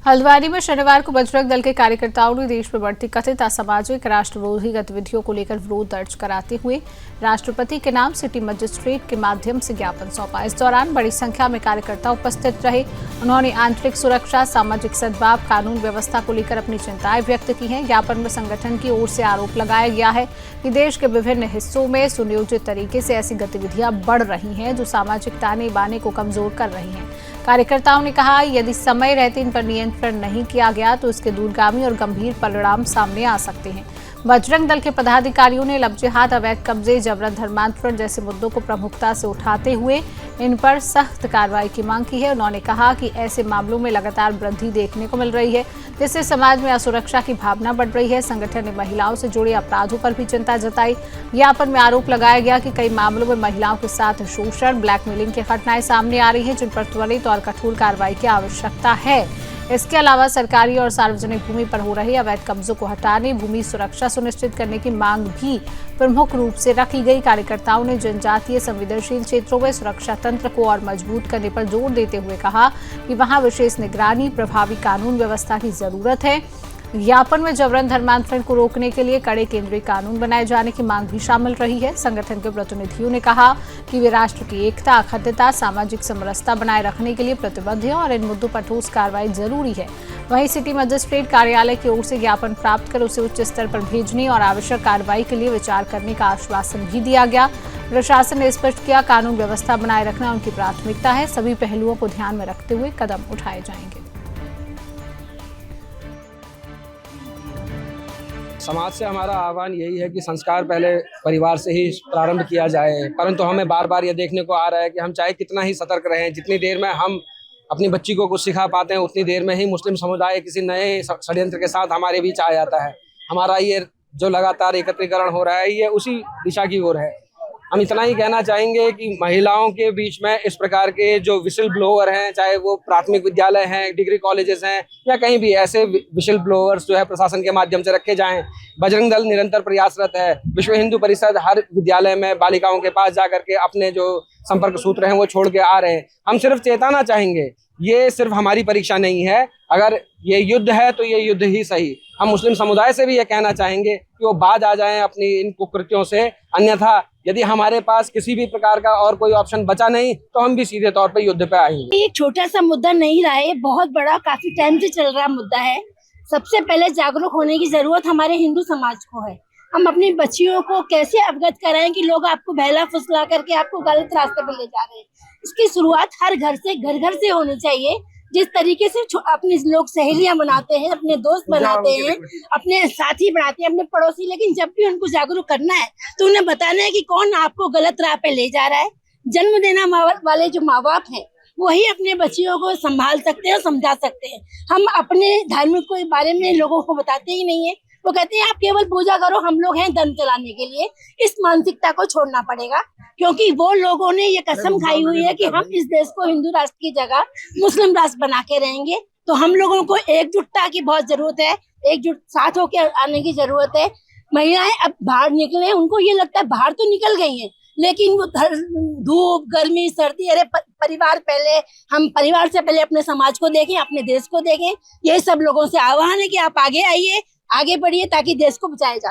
हल्द्वानी में शनिवार को बजरंग दल के कार्यकर्ताओं ने देश में बढ़ती कथित असामाजिक राष्ट्रविरोधी गतिविधियों को लेकर विरोध दर्ज कराते हुए राष्ट्रपति के नाम सिटी मजिस्ट्रेट के माध्यम से ज्ञापन सौंपा। इस दौरान बड़ी संख्या में कार्यकर्ता उपस्थित रहे। उन्होंने आंतरिक सुरक्षा, सामाजिक सद्भाव, कानून व्यवस्था को लेकर अपनी चिंताएं व्यक्त की हैं। ज्ञापन में संगठन की ओर से आरोप लगाया गया है कि देश के विभिन्न हिस्सों में सुनियोजित तरीके से ऐसी गतिविधियां बढ़ रही हैं जो सामाजिक ताने बाने को कमजोर कर रही हैं। कार्यकर्ताओं ने कहा, यदि समय रहते इन पर नियंत्रण नहीं किया गया तो इसके दूरगामी और गंभीर परिणाम सामने आ सकते हैं। बजरंग दल के पदाधिकारियों ने लबजिहाद, अवैध कब्जे, जबरन धर्मांतरण जैसे मुद्दों को प्रमुखता से उठाते हुए इन पर सख्त कार्रवाई की मांग की है। उन्होंने कहा कि ऐसे मामलों में लगातार वृद्धि देखने को मिल रही है, जिससे समाज में असुरक्षा की भावना बढ़ रही है। संगठन ने महिलाओं से जुड़े अपराधों पर भी चिंता जताई। ज्ञापन में आरोप लगाया गया कि कई मामलों में महिलाओं के साथ शोषण, ब्लैकमेलिंग की घटनाएं सामने आ रही हैं, जिन पर त्वरित और कठोर कार्रवाई की आवश्यकता है। इसके अलावा सरकारी और सार्वजनिक भूमि पर हो रहे अवैध कब्जों को हटाने, भूमि सुरक्षा सुनिश्चित करने की मांग भी प्रमुख रूप से रखी गई। कार्यकर्ताओं ने जनजातीय संवेदनशील क्षेत्रों में सुरक्षा तंत्र को और मजबूत करने पर जोर देते हुए कहा कि वहां विशेष निगरानी, प्रभावी कानून व्यवस्था की जरूरत है। ज्ञापन में जबरन धर्मांतरण को रोकने के लिए कड़े केंद्रीय कानून बनाए जाने की मांग भी शामिल रही है। संगठन के प्रतिनिधियों ने कहा कि वे राष्ट्र की एकता, अखंडता, सामाजिक समरसता बनाए रखने के लिए प्रतिबद्ध हैं और इन मुद्दों पर ठोस कार्रवाई जरूरी है। वहीं सिटी मजिस्ट्रेट कार्यालय की ओर से ज्ञापन प्राप्त कर उसे उच्च स्तर पर भेजने और आवश्यक कार्रवाई के लिए विचार करने का आश्वासन भी दिया गया। प्रशासन ने स्पष्ट किया, कानून व्यवस्था बनाए रखना उनकी प्राथमिकता है। सभी पहलुओं को ध्यान में रखते हुए कदम उठाए जाएंगे। समाज से हमारा आह्वान यही है कि संस्कार पहले परिवार से ही प्रारंभ किया जाए, परंतु हमें बार बार ये देखने को आ रहा है कि हम चाहे कितना ही सतर्क रहें, जितनी देर में हम अपनी बच्ची को कुछ सिखा पाते हैं उतनी देर में ही मुस्लिम समुदाय किसी नए षड्यंत्र के साथ हमारे बीच आ जाता है। हमारा ये जो लगातार एकत्रीकरण हो रहा है ये उसी दिशा की ओर है। हम इतना ही कहना चाहेंगे कि महिलाओं के बीच में इस प्रकार के जो विशल ब्लोअर हैं, चाहे वो प्राथमिक विद्यालय हैं, डिग्री कॉलेजेस हैं या कहीं भी, ऐसे विशल ब्लोअर्स जो है प्रशासन के माध्यम से रखे जाएं। बजरंग दल निरंतर प्रयासरत है। विश्व हिंदू परिषद हर विद्यालय में बालिकाओं के पास जाकर के अपने जो संपर्क सूत्र हैं वो छोड़ के आ रहे हैं। हम सिर्फ चेताना चाहेंगे, ये सिर्फ हमारी परीक्षा नहीं है। अगर ये युद्ध है तो ये युद्ध ही सही। हम मुस्लिम समुदाय से भी ये कहना चाहेंगे कि वो बाज आ जाएं अपनी इन कुकृत्यों से, अन्यथा यदि हमारे पास किसी भी प्रकार का और कोई ऑप्शन बचा नहीं तो हम भी सीधे तौर पे युद्ध पे आएंगे। ये छोटा सा मुद्दा नहीं रहा है, बहुत बड़ा, काफी टाइम से चल रहा मुद्दा है। सबसे पहले जागरूक होने की जरूरत हमारे हिंदू समाज को है। हम अपनी बच्चियों को कैसे अवगत कराएं कि लोग आपको बहला फुसला करके आपको गलत रास्ते पर ले जा रहे हैं। इसकी शुरुआत हर घर से होनी चाहिए। जिस तरीके से अपने लोग सहेलियां बनाते हैं, अपने दोस्त बनाते हैं, अपने साथी बनाते हैं, अपने पड़ोसी, लेकिन जब भी उनको जागरूक करना है तो उन्हें बताना है कि कौन आपको गलत राह पे ले जा रहा है। जन्म देना वाले जो माँ बाप हैं वही अपने बच्चियों को संभाल सकते हैं और समझा सकते हैं। हम अपने धर्म के बारे में लोगों को बताते ही नहीं है। वो कहते हैं आप केवल पूजा करो, हम लोग हैं धन चलाने के लिए। इस मानसिकता को छोड़ना पड़ेगा, क्योंकि वो लोगों ने ये कसम खाई हुई है कि हम इस देश को हिंदू राष्ट्र की जगह मुस्लिम राष्ट्र बना के रहेंगे। तो हम लोगों को एकजुटता की बहुत जरूरत है, एकजुट साथ होकर आने की जरूरत है। महिलाएं अब बाहर निकले, उनको ये लगता है बाहर तो निकल गई हैं, लेकिन वो धूप, गर्मी, सर्दी, अरे परिवार पहले, हम परिवार से पहले अपने समाज को देखें, अपने देश को देखें। ये सब लोगों से आह्वान है कि आप आगे आइए, आगे बढ़िए ताकि देश को बचाया जा।